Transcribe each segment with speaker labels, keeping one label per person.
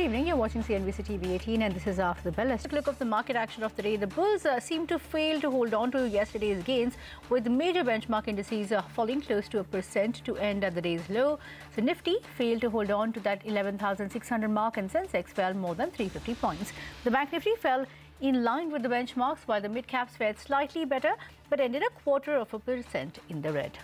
Speaker 1: evening. You're watching CNBC-TV18 and this is After the Bell. Let's take a look at the market action of the day. The bulls seem to fail to hold on to yesterday's gains, with major benchmark indices falling close to 1% to end at the day's low. So Nifty failed to hold on to that 11,600 mark and Sensex fell more than 350 points. The Bank Nifty fell in line with the benchmarks, while the mid-caps fared slightly better but ended 0.25% in the red.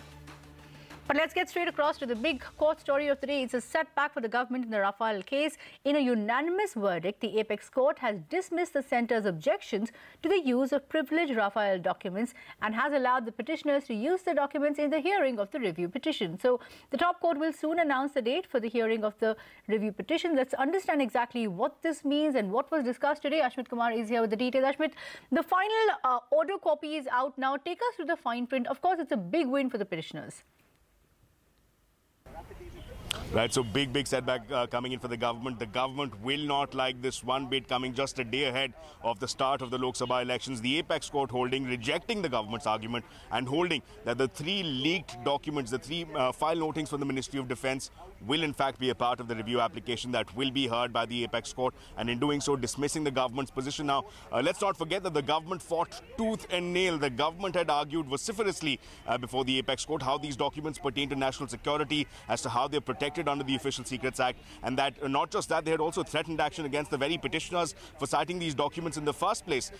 Speaker 1: But let's get straight across to the big court story of the day. It's a setback for the government in the Rafale case. In a unanimous verdict, the Apex Court has dismissed the centre's objections to the use of privileged Rafale documents and has allowed the petitioners to use the documents in the hearing of the review petition. So the top court will soon announce the date for the hearing of the review petition. Let's understand exactly what this means and what was discussed today. Ashmit Kumar is here with the details. Ashmit, the final order copy is out now. Take us through the fine print. Of course, it's a big win for the petitioners.
Speaker 2: Right, so big setback coming in for the government. The government will not like this one bit, coming just a day ahead of the start of the Lok Sabha elections. The Apex Court rejecting the government's argument and holding that the three leaked documents, the three file notings from the Ministry of Defence, will in fact be a part of the review application that will be heard by the Apex Court, and in doing so dismissing the government's position. Now, let's not forget that the government fought tooth and nail. The government had argued vociferously before the Apex Court how these documents pertain to national security, as to how they're protected under the Official Secrets Act, and that not just that, they had also threatened action against the very petitioners for citing these documents in the first place.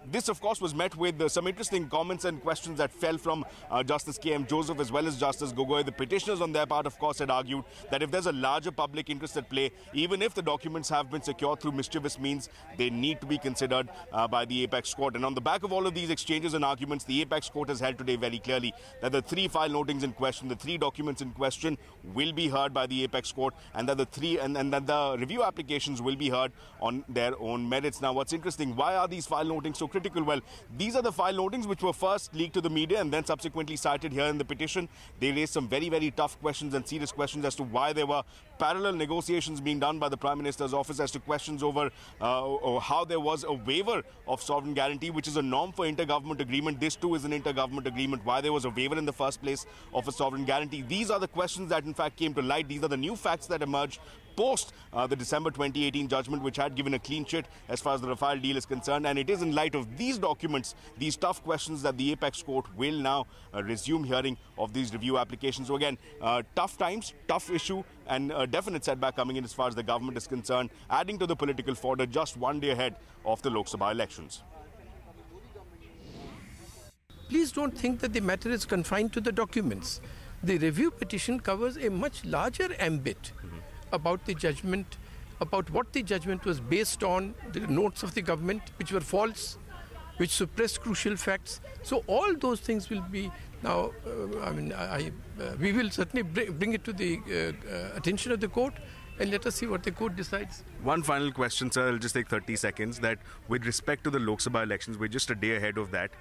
Speaker 2: This, of course, was met with some interesting comments and questions that fell from Justice K.M. Joseph as well as Justice Gogoi. The petitioners on their part, of course, had argued that if there's a larger public interest at play, even if the documents have been secured through mischievous means, they need to be considered by the Apex Court. And on the back of all of these exchanges and arguments, the Apex Court has held today very clearly that the three file notings in question, the three documents in question, will be heard by the Apex Court, and that the review applications will be heard on their own merits. Now, what's interesting, why are these file notings so critical? Well, these are the file notings which were first leaked to the media and then subsequently cited here in the petition. They raised some very tough questions and serious questions as to why there were parallel negotiations being done by the Prime Minister's office, as to questions over how there was a waiver of sovereign guarantee, which is a norm for intergovernment agreement. This too is an intergovernment agreement. Why there was a waiver in the first place of a sovereign guarantee? These are the questions that in fact came to light. These are the new facts that emerged post the December 2018 judgment, which had given a clean chit as far as the Rafale deal is concerned. And it is in light of these documents, these tough questions, that the Apex Court will now resume hearing of these review applications. So again, tough times, tough issue, and a definite setback coming in as far as the government is concerned, adding to the political fodder just one day ahead of the Lok Sabha elections.
Speaker 3: Please don't think that the matter is confined to the documents. The review petition covers a much larger ambit about the judgment, about what the judgment was based on, the notes of the government which were false, which suppressed crucial facts. So all those things will be now, we will certainly bring it to the attention of the court, and let us see what the court decides.
Speaker 2: One final question, sir. I'll just take 30 seconds. That with respect to the Lok Sabha elections, we're just a day ahead of that.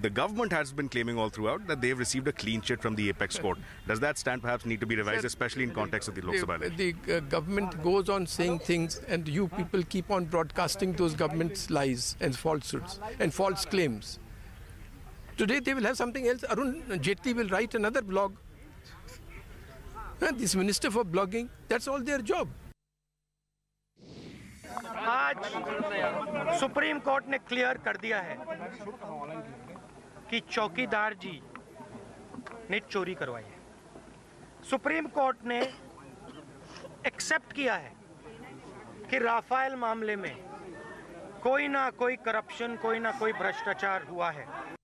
Speaker 2: The government has been claiming all throughout that they've received a clean chit from the Apex Court. Does that stand perhaps need to be revised, especially in context of the Lok Sabha elections?
Speaker 3: The government goes on saying things, and you people keep on broadcasting those government's lies and falsehoods and false claims. Today they will have something else. Arun Jaitley will write another blog. This minister for blogging, that's all their job.
Speaker 4: आज supreme court ने clear कर दिया है कि चौकीदार जी ने चोरी करवाई है। सुप्रीम कोर्ट ने एक्सेप्ट किया है कि राफेल मामले में कोई ना कोई करप्शन, कोई ना कोई भ्रष्टाचार हुआ है।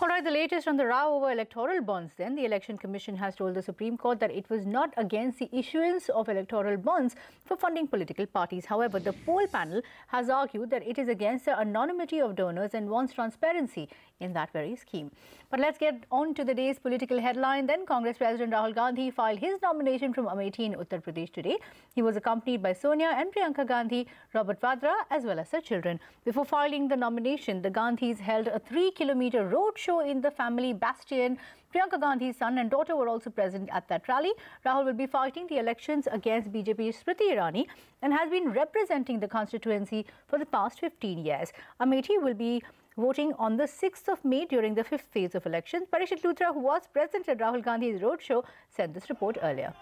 Speaker 1: All right, the latest on the row over electoral bonds then. The Election Commission has told the Supreme Court that it was not against the issuance of electoral bonds for funding political parties. However, the poll panel has argued that it is against the anonymity of donors and wants transparency in that very scheme. But let's get on to the day's political headline then. Congress President Rahul Gandhi filed his nomination from Amethi in Uttar Pradesh today. He was accompanied by Sonia and Priyanka Gandhi, Robert Vadra, as well as their children. Before filing the nomination, the Gandhis held a 3-kilometer road show in the family bastion. Priyanka Gandhi's son and daughter were also present at that rally. Rahul will be fighting the elections against BJP's Smriti Irani and has been representing the constituency for the past 15 years. Amethi will be voting on the 6th of May during the 5th phase of elections. Parishit Luthra, who was present at Rahul Gandhi's roadshow, sent this report earlier.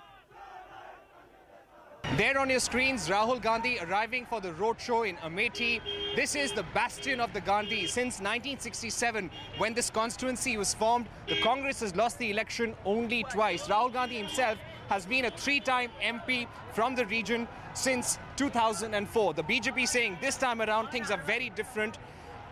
Speaker 5: There on your screens, Rahul Gandhi arriving for the roadshow in Amethi. This is the bastion of the Gandhi. Since 1967, when this constituency was formed, the Congress has lost the election only twice. Rahul Gandhi himself has been a three-time MP from the region since 2004. The BJP saying this time around things are very different,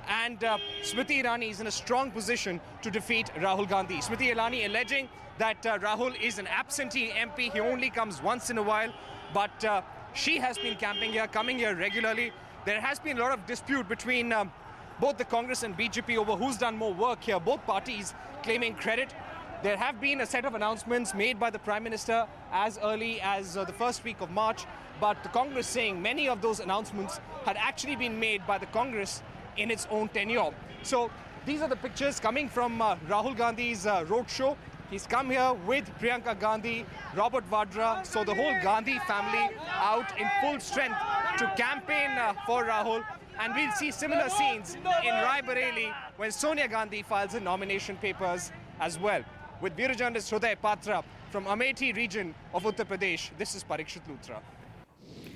Speaker 5: and Smriti Irani is in a strong position to defeat Rahul Gandhi. Smriti Irani alleging that Rahul is an absentee MP. He only comes once in a while, but she has been camping here, coming here regularly. There has been a lot of dispute between both the Congress and BJP over who's done more work here, both parties claiming credit. There have been a set of announcements made by the Prime Minister as early as the first week of March, but the Congress saying many of those announcements had actually been made by the Congress in its own tenure. So these are the pictures coming from Rahul Gandhi's roadshow. He's come here with Priyanka Gandhi, Robert Vadra, so the whole Gandhi family out in full strength to campaign for Rahul. And we'll see similar scenes in Raebareli when Sonia Gandhi files her nomination papers as well. With Bureau Journalist Hruday Patra from Amethi region of Uttar Pradesh, this is Parikshit Luthra.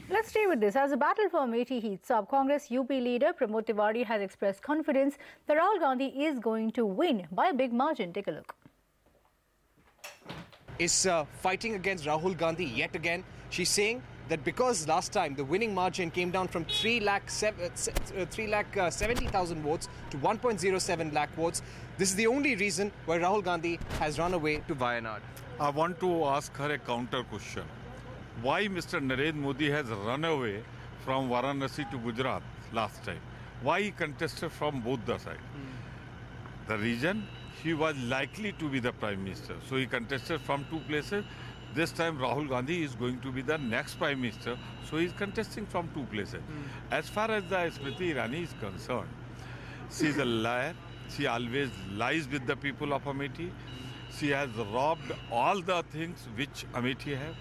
Speaker 1: Let's stay with this. As the battle for Amethi heats up, Congress UP leader Pramod Tiwari has expressed confidence that Rahul Gandhi is going to win by a big margin. Take a look.
Speaker 5: Is fighting against Rahul Gandhi yet again. She's saying that because last time the winning margin came down from 3,70,000 votes to 1.07 lakh votes, this is the only reason why Rahul Gandhi has run away to Wayanad.
Speaker 6: I want to ask her a counter question. Why Mr. Narendra Modi has run away from Varanasi to Gujarat last time? Why he contested from both the sides? The reason, he was likely to be the Prime Minister. So he contested from two places. This time Rahul Gandhi is going to be the next Prime Minister. So he is contesting from two places. As far as the Smriti Irani is concerned, she is a liar. She always lies with the people of Amethi. She has robbed all the things which Amethi have.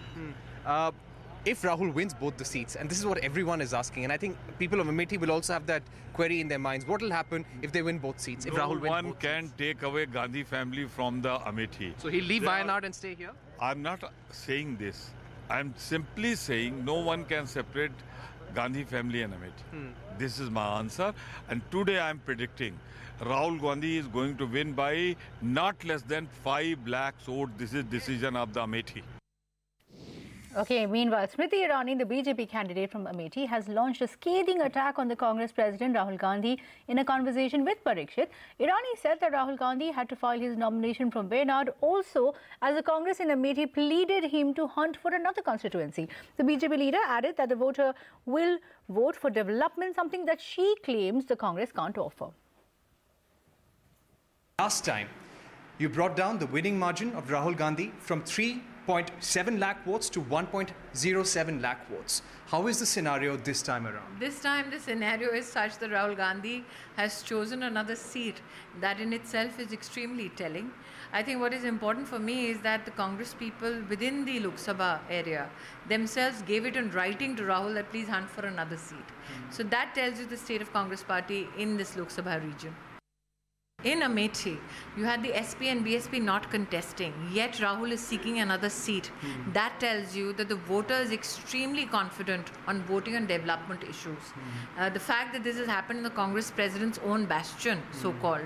Speaker 5: If Rahul wins both the seats, and this is what everyone is asking, and I think people of Amethi will also have that query in their minds, what will happen if they win both seats? If Rahul wins both seats?
Speaker 6: No one can take away Gandhi family from the Amethi.
Speaker 5: So he'll leave Wayanad and stay here?
Speaker 6: I'm not saying this. I'm simply saying no one can separate Gandhi family and Amethi. This is my answer. And today I'm predicting Rahul Gandhi is going to win by not less than 5 lakhs votes. This is decision of the Amethi.
Speaker 1: Okay, meanwhile, Smriti Irani, the BJP candidate from Amethi, has launched a scathing attack on the Congress President Rahul Gandhi in a conversation with Parikshit. Irani said that Rahul Gandhi had to file his nomination from Wayanad also as the Congress in Amethi pleaded him to hunt for another constituency. The BJP leader added that the voter will vote for development, something that she claims the Congress can't offer.
Speaker 5: Last time, you brought down the winning margin of Rahul Gandhi from 3.7 lakh votes to 1.07 lakh votes. How is the scenario this time around?
Speaker 7: This time the scenario is such that Rahul Gandhi has chosen another seat. That in itself is extremely telling. I think what is important for me is that the Congress people within the Lok Sabha area themselves gave it in writing to Rahul that please hunt for another seat. So that tells you the state of Congress party in this Lok Sabha region. In Amethi, you had the SP and BSP not contesting, yet Rahul is seeking another seat. That tells you that the voter is extremely confident on voting on development issues. The fact that this has happened in the Congress president's own bastion, so-called,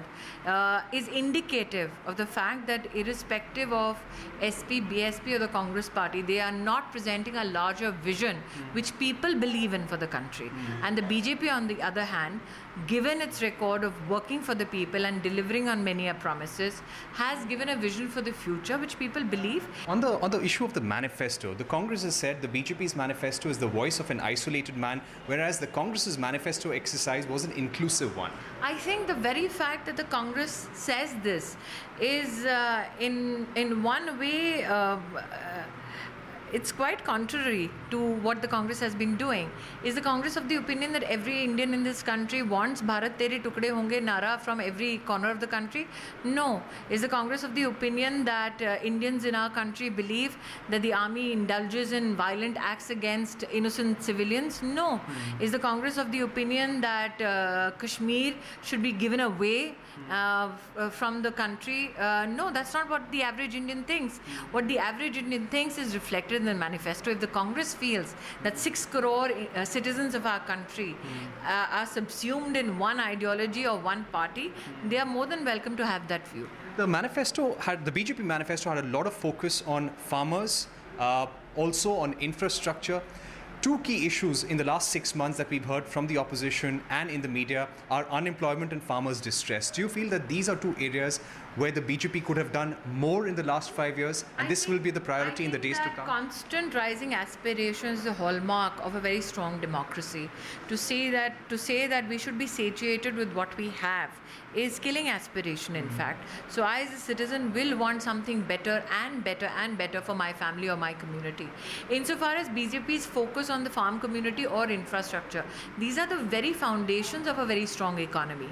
Speaker 7: is indicative of the fact that irrespective of SP, BSP or the Congress party, they are not presenting a larger vision which people believe in for the country. And the BJP, on the other hand, given its record of working for the people and delivering on many promises, has given a vision for the future which people believe.
Speaker 5: On the issue of the manifesto, the Congress has said the BJP's manifesto is the voice of an isolated man, whereas the Congress's manifesto exercise was an inclusive one.
Speaker 7: I think the very fact that the Congress says this is in one way it's quite contrary to what the Congress has been doing. Is the Congress of the opinion that every Indian in this country wants Bharat Tere Tukde Honge Nara from every corner of the country? No. Is the Congress of the opinion that Indians in our country believe that the army indulges in violent acts against innocent civilians? No. Is the Congress of the opinion that Kashmir should be given away from the country. No, that's not what the average Indian thinks. What the average Indian thinks is reflected in the manifesto. If the Congress feels that 6 crore citizens of our country are subsumed in one ideology or one party, they are more than welcome to have that view.
Speaker 5: The BJP manifesto had a lot of focus on farmers, also on infrastructure. Two key issues in the last 6 months that we've heard from the opposition and in the media are unemployment and farmers' distress. Do you feel that these are two areas where the BJP could have done more in the last 5 years, and this will be the priority in the days to come?
Speaker 7: Constant rising aspiration is the hallmark of a very strong democracy. To say that we should be satiated with what we have is killing aspiration, in fact. So I, as a citizen, will want something better and better and better for my family or my community. Insofar as BJP's focus on the farm community or infrastructure, these are the very foundations of a very strong economy.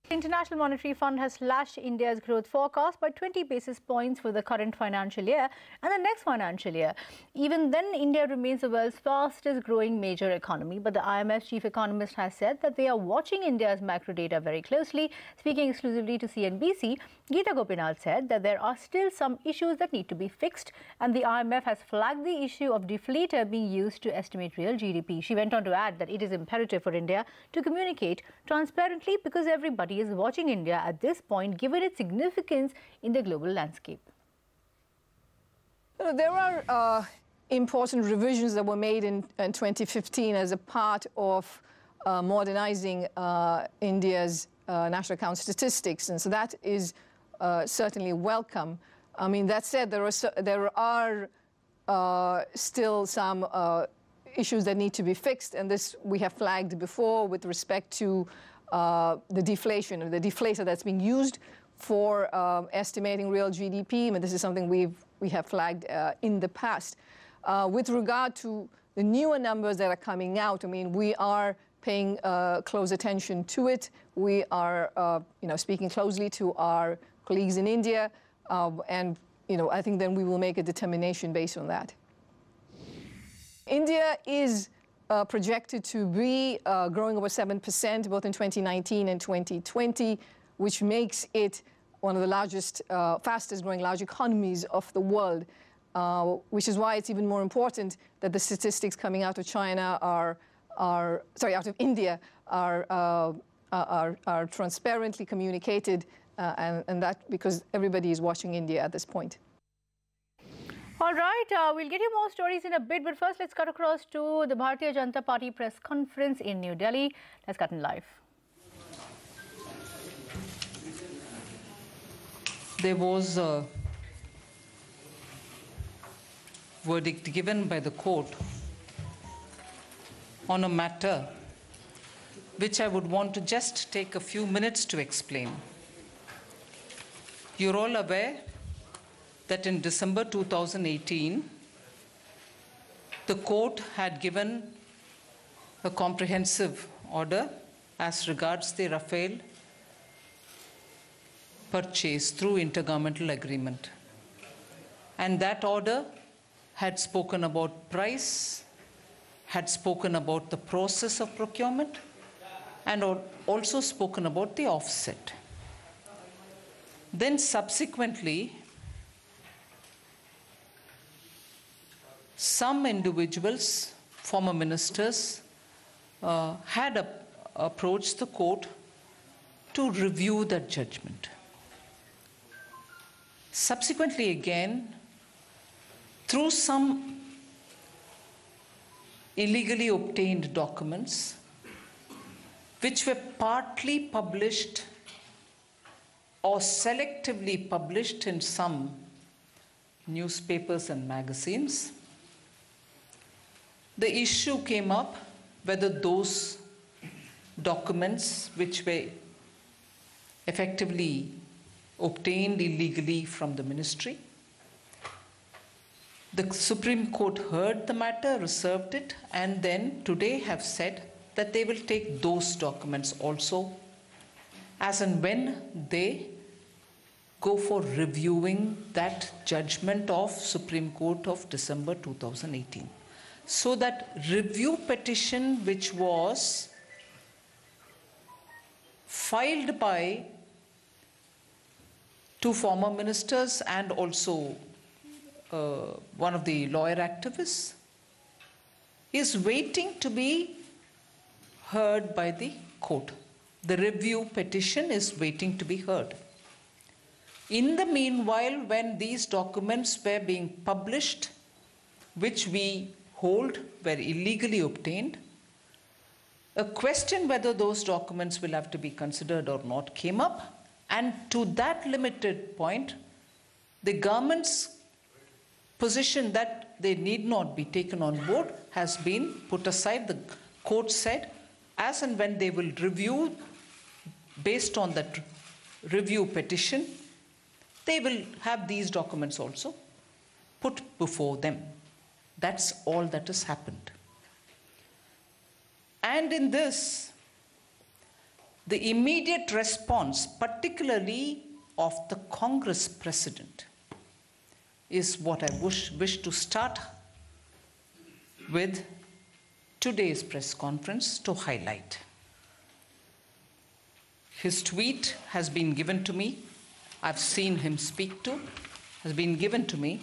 Speaker 1: The International Monetary Fund has slashed India's growth forecast by 20 basis points for the current financial year and the next financial year. Even then, India remains the world's fastest growing major economy. But the IMF's chief economist has said that they are watching India's macro data very closely. Speaking exclusively to CNBC, Geeta Gopinath said that there are still some issues that need to be fixed, and the IMF has flagged the issue of deflator being used to estimate real GDP. She went on to add that it is imperative for India to communicate transparently because everybody is watching India at this point, given its significance in the global landscape.
Speaker 8: There are important revisions that were made in 2015 as a part of modernizing India's national account statistics, and so that is certainly welcome. I mean, that said, there are still some issues that need to be fixed, and this we have flagged before with respect to the deflation, or the deflator that's being used for estimating real GDP. I mean, this is something we have flagged in the past. With regard to the newer numbers that are coming out, I mean, we are paying close attention to it. We are, speaking closely to our colleagues in India, and I think then we will make a determination based on that. India is projected to be growing over 7% both in 2019 and 2020, which makes it one of the largest, fastest growing large economies of the world, which is why it's even more important that the statistics coming out of China out of India are transparently communicated, and that because everybody is watching India at this point.
Speaker 1: All right, we'll get you more stories in a bit, but first let's cut across to the Bharatiya Janata Party press conference in New Delhi. Let's cut in live.
Speaker 9: There was a verdict given by the court on a matter which I would want to just take a few minutes to explain. You're all aware that in December 2018, the court had given a comprehensive order as regards the Rafale purchase through intergovernmental agreement. And that order had spoken about price, had spoken about the process of procurement, and also spoken about the offset. Then subsequently, some individuals, former ministers, had approached the court to review that judgment. Subsequently again, through some illegally obtained documents, which were partly published or selectively published in some newspapers and magazines, the issue came up whether those documents which were effectively obtained illegally from the ministry. The Supreme Court heard the matter, reserved it, and then today have said that they will take those documents also as and when they go for reviewing that judgment of Supreme Court of December 2018. So that review petition which was filed by two former ministers and also one of the lawyer activists, is waiting to be heard by the court. The review petition is waiting to be heard. In the meanwhile, when these documents were being published, which we hold were illegally obtained, a question whether those documents will have to be considered or not came up, and to that limited point, the government's position that they need not be taken on board has been put aside. The court said, as and when they will review, based on that review petition, they will have these documents also put before them. That's all that has happened. And in this, the immediate response, particularly of the Congress president, is what I wish to start with today's press conference to highlight. His tweet has been given to me. I've seen him speak to, has been given to me.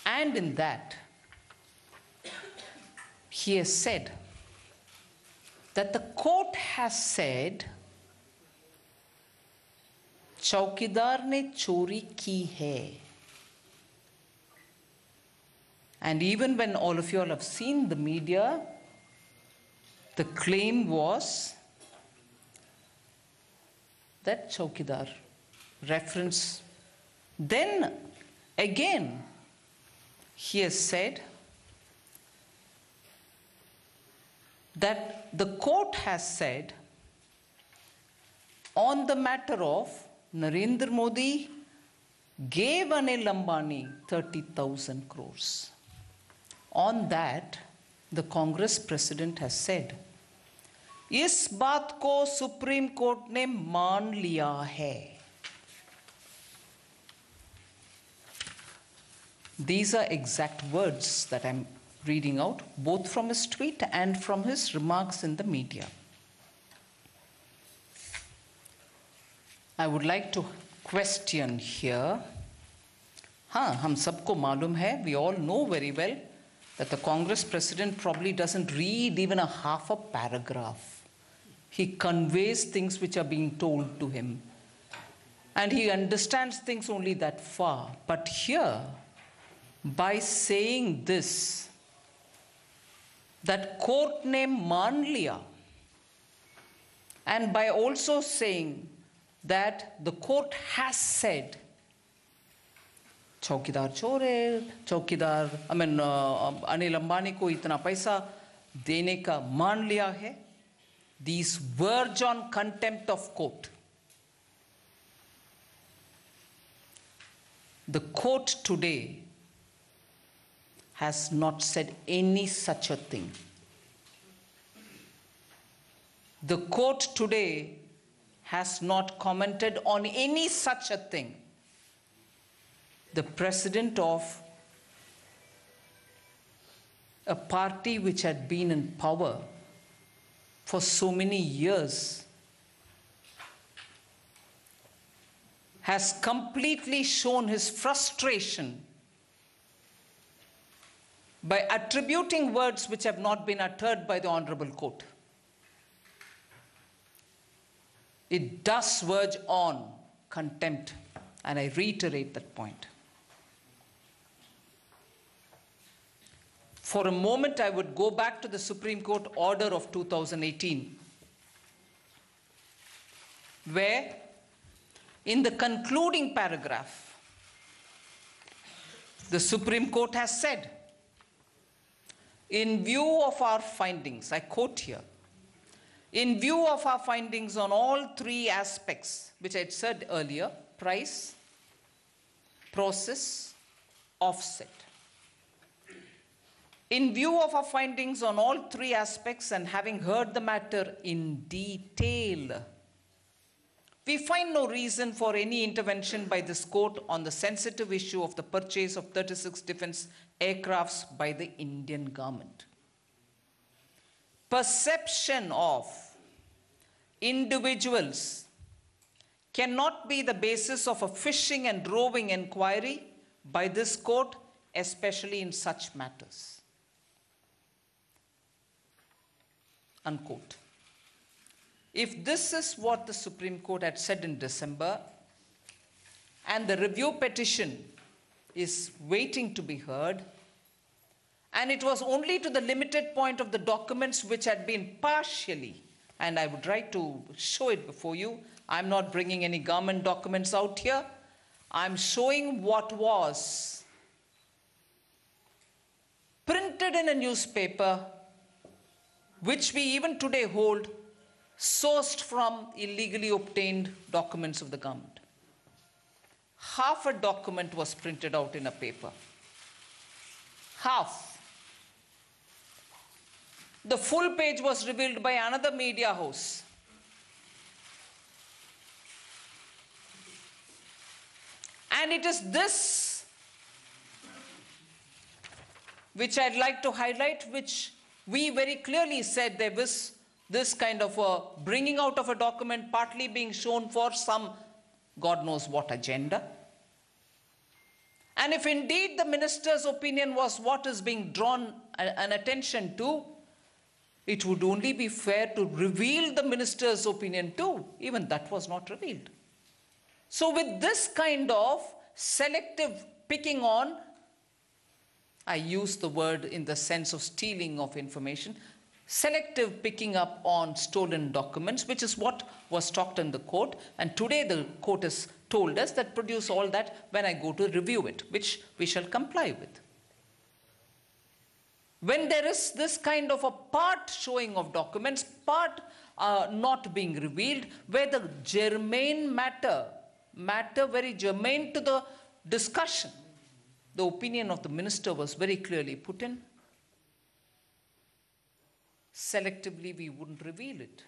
Speaker 9: And in that, he has said that the court has said, चौकीदार ने चोरी की है. And even when all of you all have seen the media, the claim was that चौकीदार reference. Then again, he has said that the court has said on the matter of Narendra Modi gave Anil Ambani 30,000 crores. On that, the Congress president has said, इस बात को supreme court ने मान लिया है. These are exact words that I'm reading out, both from his tweet and from his remarks in the media. I would like to question here. हम सबको मालूम है, we all know very well that the Congress president probably doesn't read even a half a paragraph. He conveys things which are being told to him. And he understands things only that far. But here, by saying this, that court ne maan liya, and by also saying that the court has said, चौकीदार चोर है, चौकीदार अनिल अंबानी को इतना पैसा देने का मान लिया है. These verge on contempt of court. The court today has not said any such a thing. The court today has not commented on any such a thing. The president of a party which had been in power for so many years has completely shown his frustration by attributing words which have not been uttered by the Honorable Court. It does verge on contempt, and I reiterate that point. For a moment, I would go back to the Supreme Court order of 2018, where in the concluding paragraph, the Supreme Court has said, in view of our findings, I quote here, in view of our findings on all three aspects, which I had said earlier, price, process, offset. In view of our findings on all three aspects and having heard the matter in detail, we find no reason for any intervention by this court on the sensitive issue of the purchase of 36 defense aircrafts by the Indian government. Perception of individuals cannot be the basis of a fishing and roving inquiry by this court, especially in such matters. Unquote. If this is what the Supreme Court had said in December, and the review petition is waiting to be heard, and it was only to the limited point of the documents which had been partially, and I would like to show it before you. I'm not bringing any government documents out here. I'm showing what was printed in a newspaper, which we even today hold, sourced from illegally obtained documents of the government. Half a document was printed out in a paper. Half. The full page was revealed by another media house. And it is this which I'd like to highlight, which we very clearly said there was this kind of a bringing out of a document partly being shown for some God knows what agenda. And if indeed the minister's opinion was what is being drawn an attention to, it would only be fair to reveal the minister's opinion too. Even that was not revealed. So with this kind of selective picking on, I use the word in the sense of stealing of information, selective picking up on stolen documents, which is what was talked in the court. And today the court has told us that produce all that when I go to review it, which we shall comply with. When there is this kind of a part showing of documents, part not being revealed, where the germane matter very germane to the discussion, the opinion of the minister was very clearly put in. Selectively, we wouldn't reveal it.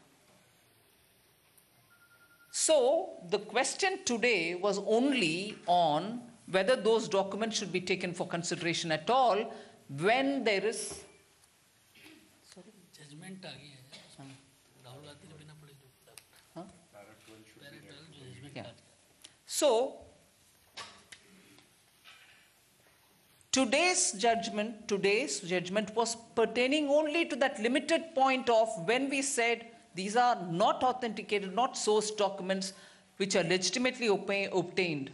Speaker 9: So, the question today was only on whether those documents should be taken for consideration at all when there is... Sorry? Judgment huh? Yeah. So, today's judgment was pertaining only to that limited point of when we said these are not authenticated, not sourced documents which are legitimately obtained.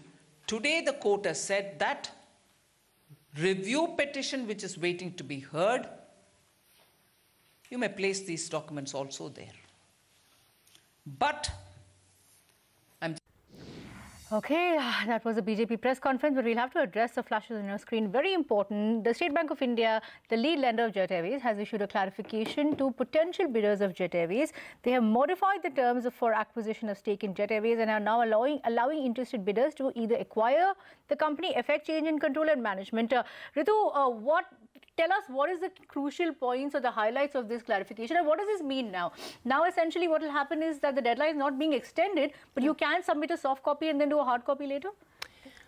Speaker 9: Today the court has said that review petition which is waiting to be heard, you may place these documents also there. But
Speaker 1: Okay, that was a BJP press conference, but we'll have to address the flashes on your screen. Very important. The State Bank of India, the lead lender of Jet Airways, has issued a clarification to potential bidders of Jet Airways. They have modified the terms for acquisition of stake in Jet Airways and are now allowing interested bidders to either acquire the company, effect change in control and management. Ritu, tell us what is the crucial points or the highlights of this clarification and what does this mean now? Now, essentially, what will happen is that the deadline is not being extended, but you can submit a soft copy and then do a hard copy later?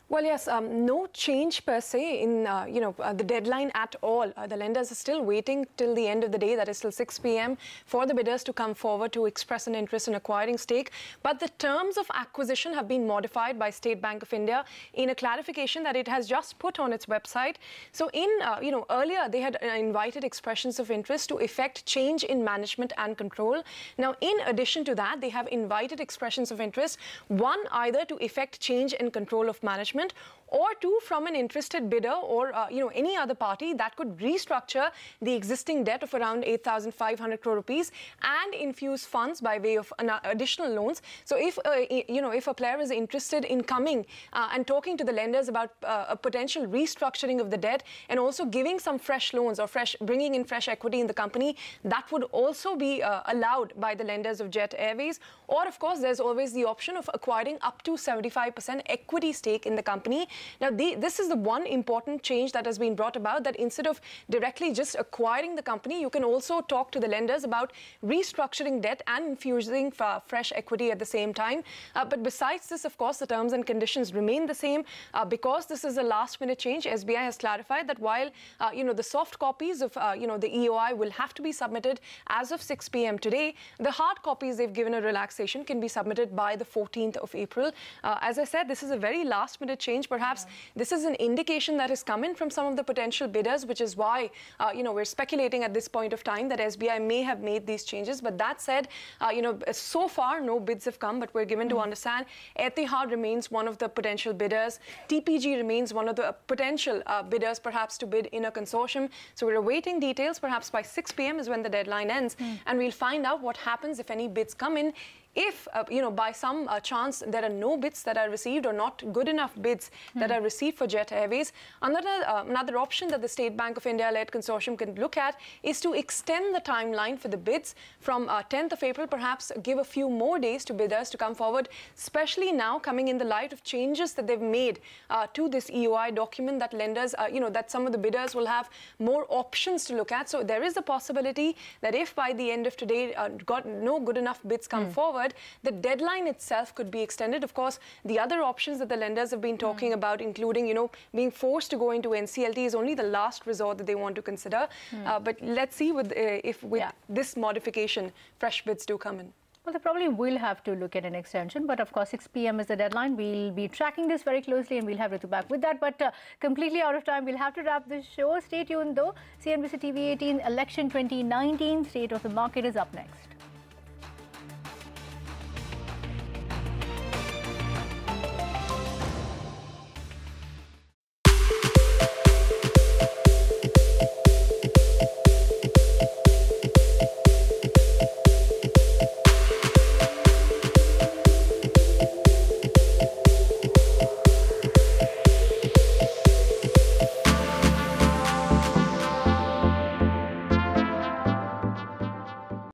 Speaker 10: Well, yes, no change per se in, the deadline at all. The lenders are still waiting till the end of the day, that is till 6 p.m, for the bidders to come forward to express an interest in acquiring stake. But the terms of acquisition have been modified by State Bank of India in a clarification that it has just put on its website. So earlier they had invited expressions of interest to effect change in management and control. Now, in addition to that, they have invited expressions of interest, one, either to effect change in control of management, or two, from an interested bidder or any other party that could restructure the existing debt of around 8,500 crore rupees and infuse funds by way of additional loans. So if a player is interested in coming and talking to the lenders about a potential restructuring of the debt and also giving some fresh loans or bringing in fresh equity in the company, that would also be allowed by the lenders of Jet Airways. Or of course, there's always the option of acquiring up to 75% equity stake in the company. Now, this is the one important change that has been brought about, that instead of directly just acquiring the company, you can also talk to the lenders about restructuring debt and infusing fresh equity at the same time. But besides this, of course, the terms and conditions remain the same. Because this is a last-minute change, SBI has clarified that while, the soft copies of, the EOI will have to be submitted as of 6 p.m. today, the hard copies they've given a relaxation can be submitted by the 14th of April. As I said, this is a very last-minute change. Perhaps this is an indication that has come in from some of the potential bidders, which is why, we're speculating at this point of time that SBI may have made these changes. But that said, so far no bids have come, but we're given to understand Etihad remains one of the potential bidders. TPG remains one of the potential bidders, perhaps to bid in a consortium. So we're awaiting details. Perhaps by 6 p.m. is when the deadline ends, and we'll find out what happens if any bids come in. If, by some chance there are no bids that are received or not good enough bids that are received for Jet Airways, another option that the State Bank of India-led consortium can look at is to extend the timeline for the bids from 10th of April, perhaps give a few more days to bidders to come forward, especially now coming in the light of changes that they've made to this EOI document, that lenders, that some of the bidders will have more options to look at. So there is a possibility that if by the end of today no good enough bids come forward, the deadline itself could be extended. Of course, the other options that the lenders have been talking about, including, being forced to go into NCLT, is only the last resort that they want to consider. But let's see if with this modification, fresh bids do come in.
Speaker 1: Well, they probably will have to look at an extension, but of course 6 p.m. is the deadline. We'll be tracking this very closely and we'll have Ritu back with that. But completely out of time, we'll have to wrap this show. Stay tuned though. CNBC-TV18 Election 2019 State of the Market is up next.